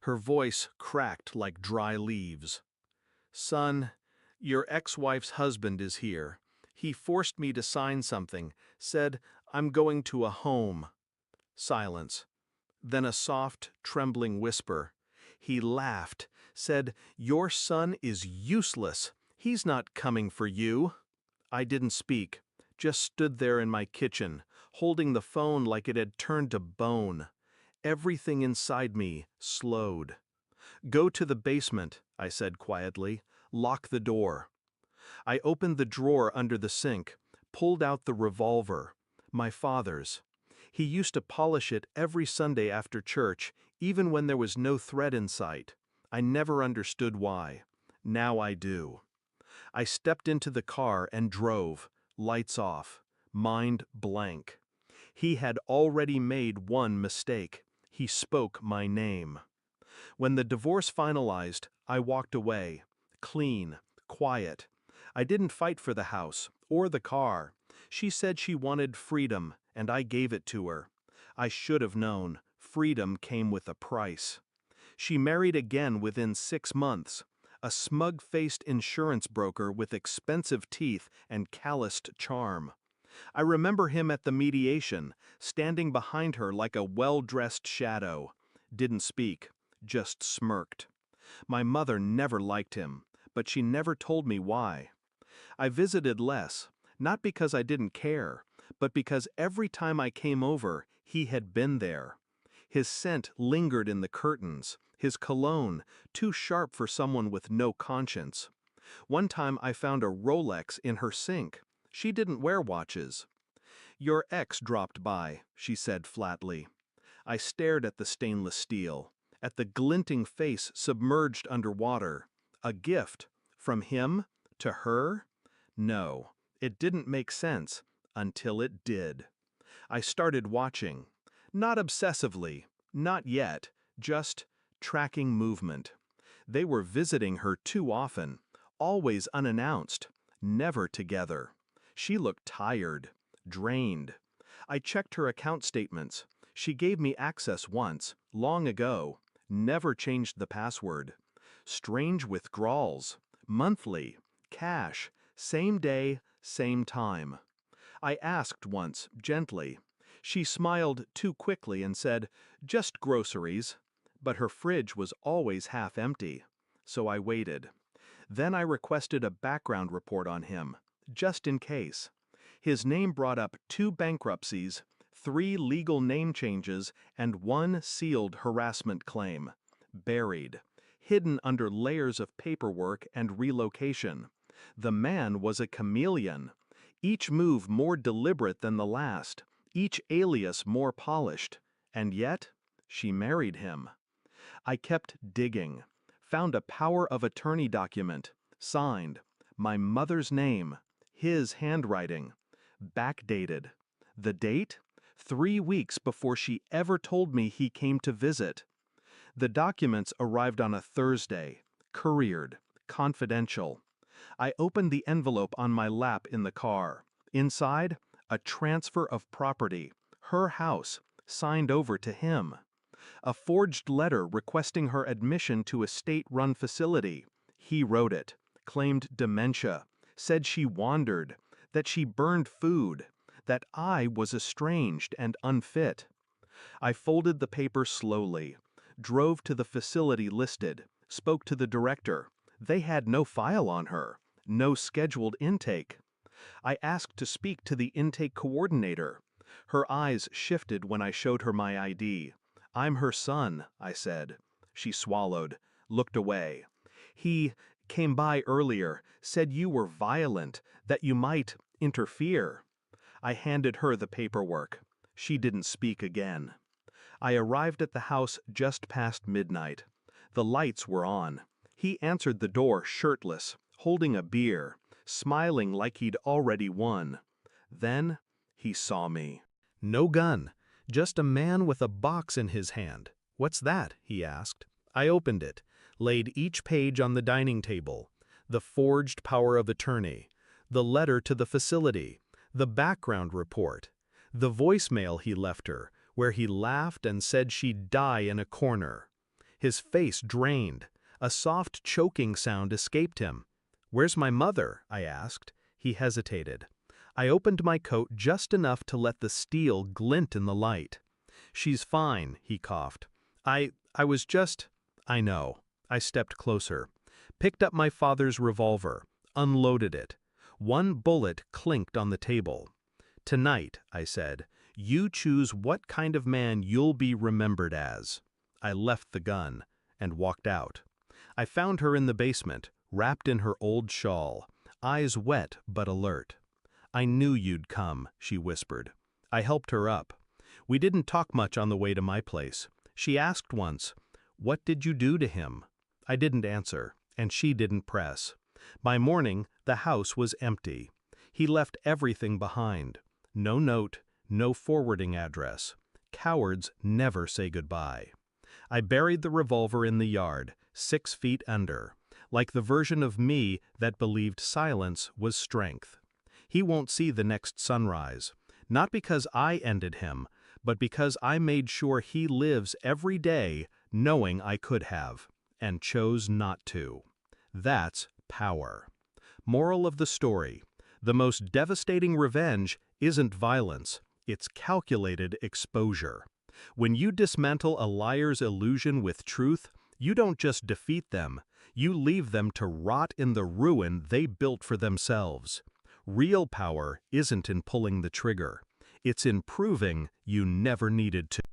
Her voice cracked like dry leaves. "Son, your ex-wife's husband is here. He forced me to sign something, said I'm going to a home." Silence. Then a soft, trembling whisper. "He laughed, said, 'Your son is useless. He's not coming for you.'" I didn't speak, just stood there in my kitchen, holding the phone like it had turned to bone. Everything inside me slowed. "Go to the basement," I said quietly. "Lock the door." I opened the drawer under the sink, pulled out the revolver, my father's. He used to polish it every Sunday after church, even when there was no threat in sight. I never understood why. Now I do. I stepped into the car and drove, lights off, mind blank. He had already made one mistake. He spoke my name. When the divorce finalized, I walked away, clean, quiet. I didn't fight for the house or the car. She said she wanted freedom, and I gave it to her. I should have known. Freedom came with a price. She married again within 6 months. A smug-faced insurance broker with expensive teeth and calloused charm. I remember him at the mediation, standing behind her like a well-dressed shadow. Didn't speak, just smirked. My mother never liked him, but she never told me why. I visited less, not because I didn't care, but because every time I came over, he had been there. His scent lingered in the curtains, his cologne, too sharp for someone with no conscience. One time I found a Rolex in her sink. She didn't wear watches. "Your ex dropped by," she said flatly. I stared at the stainless steel, at the glinting face submerged under water. A gift? From him? To her? No, it didn't make sense, until it did. I started watching. Not obsessively, not yet, just tracking movement. They were visiting her too often, always unannounced, never together. She looked tired, drained. I checked her account statements. She gave me access once, long ago, never changed the password. Strange withdrawals, monthly, cash, same day, same time. I asked once, gently. She smiled too quickly and said, "Just groceries." But her fridge was always half empty. So I waited. Then I requested a background report on him, just in case. His name brought up 2 bankruptcies, 3 legal name changes, and 1 sealed harassment claim. Buried, hidden under layers of paperwork and relocation. The man was a chameleon. Each move more deliberate than the last, each alias more polished. And yet, she married him. I kept digging, found a power of attorney document, signed, my mother's name, his handwriting, backdated. The date? 3 weeks before she ever told me he came to visit. The documents arrived on a Thursday, couriered, confidential. I opened the envelope on my lap in the car. Inside, a transfer of property, her house, signed over to him. A forged letter requesting her admission to a state-run facility. He wrote it, claimed dementia, said she wandered, that she burned food, that I was estranged and unfit. I folded the paper slowly, drove to the facility listed, spoke to the director. They had no file on her, no scheduled intake. I asked to speak to the intake coordinator. Her eyes shifted when I showed her my ID. "I'm her son," I said. She swallowed, looked away. "He came by earlier, said you were violent, that you might interfere." I handed her the paperwork. She didn't speak again. I arrived at the house just past midnight. The lights were on. He answered the door shirtless, holding a beer, smiling like he'd already won. Then he saw me. No gun, just a man with a box in his hand. "What's that?" he asked. I opened it, laid each page on the dining table. The forged power of attorney, the letter to the facility, the background report, the voicemail he left her, where he laughed and said she'd die in a corner. His face drained. A soft choking sound escaped him. "Where's my mother?" I asked. He hesitated. I opened my coat just enough to let the steel glint in the light. "She's fine," he coughed. I was just—" "I know." I stepped closer. Picked up my father's revolver. Unloaded it. One bullet clinked on the table. "Tonight," I said, "you choose what kind of man you'll be remembered as." I left the gun and walked out. I found her in the basement, wrapped in her old shawl, eyes wet but alert. "I knew you'd come," she whispered. I helped her up. We didn't talk much on the way to my place. She asked once, "What did you do to him?" I didn't answer, and she didn't press. By morning, the house was empty. He left everything behind. No note, no forwarding address. Cowards never say goodbye. I buried the revolver in the yard, 6 feet under, like the version of me that believed silence was strength. He won't see the next sunrise, not because I ended him, but because I made sure he lives every day knowing I could have, and chose not to. That's power. Moral of the story: the most devastating revenge isn't violence, it's calculated exposure. When you dismantle a liar's illusion with truth, you don't just defeat them, you leave them to rot in the ruin they built for themselves. Real power isn't in pulling the trigger. It's in proving you never needed to.